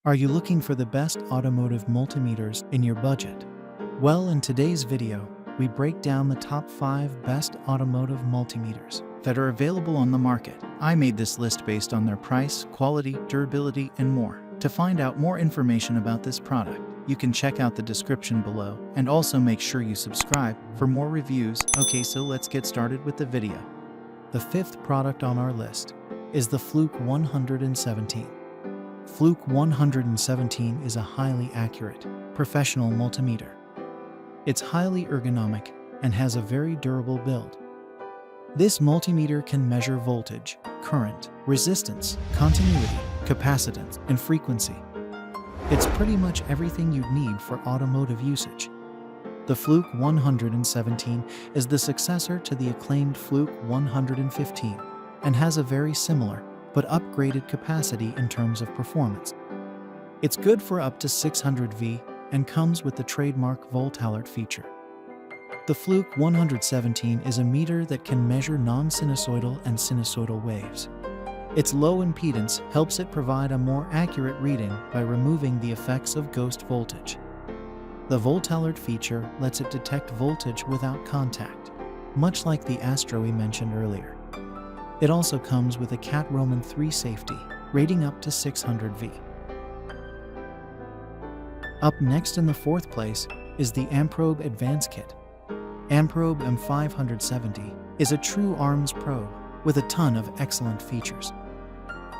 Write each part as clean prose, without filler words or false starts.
Are you looking for the best automotive multimeters in your budget? Well, in today's video, we break down the top 5 best automotive multimeters that are available on the market. I made this list based on their price, quality, durability, and more. To find out more information about this product, you can check out the description below and also make sure you subscribe for more reviews. Okay, so let's get started with the video. The 5th product on our list is the Fluke 117. Fluke 117 is a highly accurate, professional multimeter. It's highly ergonomic and has a very durable build. This multimeter can measure voltage, current, resistance, continuity, capacitance, and frequency. It's pretty much everything you'd need for automotive usage. The Fluke 117 is the successor to the acclaimed Fluke 115 and has a very similar but upgraded capacity in terms of performance. It's good for up to 600 V and comes with the trademark volt alert feature. The Fluke 117 is a meter that can measure non-sinusoidal and sinusoidal waves. Its low impedance helps it provide a more accurate reading by removing the effects of ghost voltage. The volt alert feature lets it detect voltage without contact, much like the Astro we mentioned earlier. It also comes with a Cat Roman 3 safety, rating up to 600 V. Up next in the 4th place is the Amprobe Advance kit. Amprobe M570 is a true arms probe with a ton of excellent features.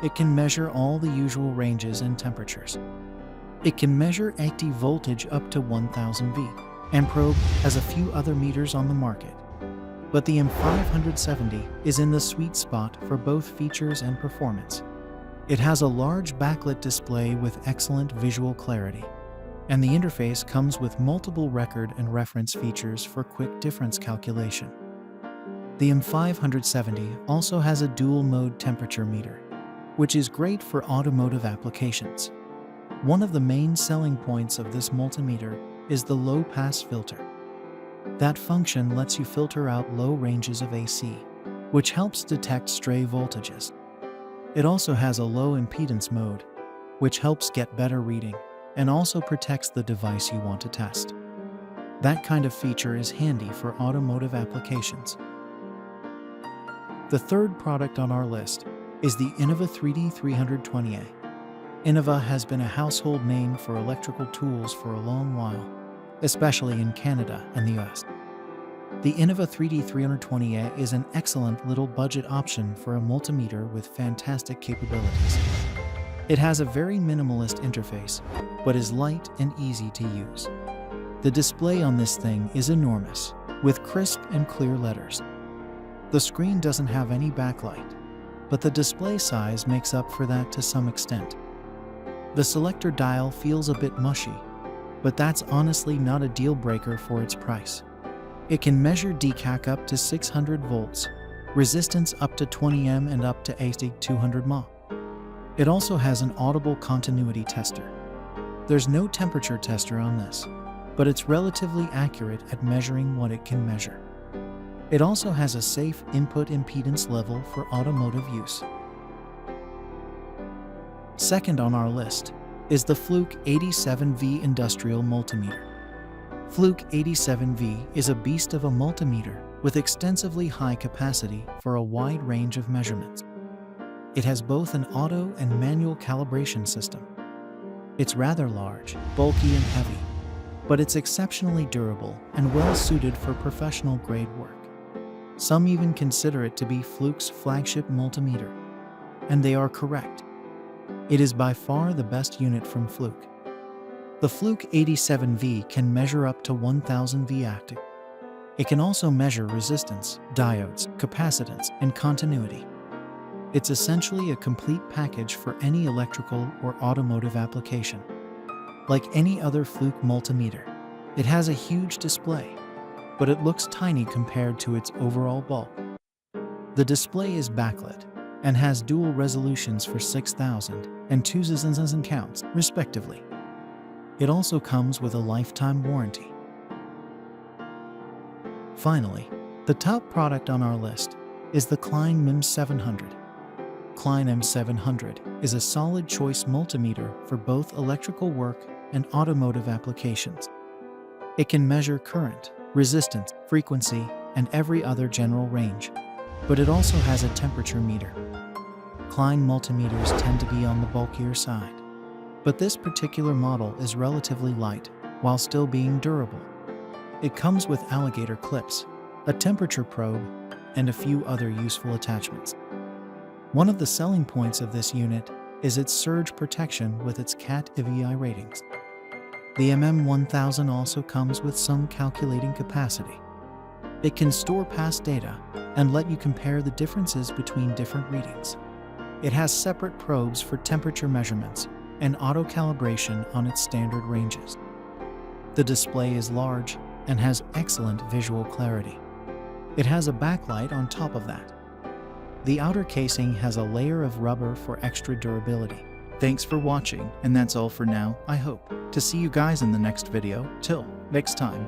It can measure all the usual ranges and temperatures. It can measure active voltage up to 1000 V. Amprobe has a few other meters on the market, but the M570 is in the sweet spot for both features and performance. It has a large backlit display with excellent visual clarity, and the interface comes with multiple record and reference features for quick difference calculation. The M570 also has a dual-mode temperature meter, which is great for automotive applications. One of the main selling points of this multimeter is the low-pass filter. That function lets you filter out low ranges of AC, which helps detect stray voltages. It also has a low impedance mode, which helps get better reading and also protects the device you want to test. That kind of feature is handy for automotive applications. The 3rd product on our list is the Innova 3D 320A. Innova has been a household name for electrical tools for a long while, especially in Canada and the US. The Innova 3D 320A is an excellent little budget option for a multimeter with fantastic capabilities. It has a very minimalist interface, but is light and easy to use. The display on this thing is enormous, with crisp and clear letters. The screen doesn't have any backlight, but the display size makes up for that to some extent. The selector dial feels a bit mushy, but that's honestly not a deal breaker for its price. It can measure DCAC up to 600 volts, resistance up to 20 ohm and up to 200 mA. It also has an audible continuity tester. There's no temperature tester on this, but it's relatively accurate at measuring what it can measure. It also has a safe input impedance level for automotive use. Second on our list is the Fluke 87V Industrial Multimeter. Fluke 87V is a beast of a multimeter with extensively high capacity for a wide range of measurements. It has both an auto and manual calibration system. It's rather large, bulky, and heavy, but it's exceptionally durable and well suited for professional grade work. Some even consider it to be Fluke's flagship multimeter, and they are correct. It is by far the best unit from Fluke. The Fluke 87V can measure up to 1000 V active. It can also measure resistance, diodes, capacitance, and continuity. It's essentially a complete package for any electrical or automotive application. Like any other Fluke multimeter, it has a huge display, but it looks tiny compared to its overall bulk. The display is backlit and has dual resolutions for 6000 and 2000 counts, respectively. It also comes with a lifetime warranty. Finally, the top product on our list is the Klein MM700. Klein M700 is a solid choice multimeter for both electrical work and automotive applications. It can measure current, resistance, frequency, and every other general range, but it also has a temperature meter. Klein multimeters tend to be on the bulkier side, but this particular model is relatively light while still being durable. It comes with alligator clips, a temperature probe, and a few other useful attachments. One of the selling points of this unit is its surge protection with its CAT EVI ratings. The MM1000 also comes with some calculating capacity. It can store past data and let you compare the differences between different readings. It has separate probes for temperature measurements and auto-calibration on its standard ranges. The display is large and has excellent visual clarity. It has a backlight on top of that. The outer casing has a layer of rubber for extra durability. Thanks for watching, and that's all for now. I hope to see you guys in the next video. Till next time,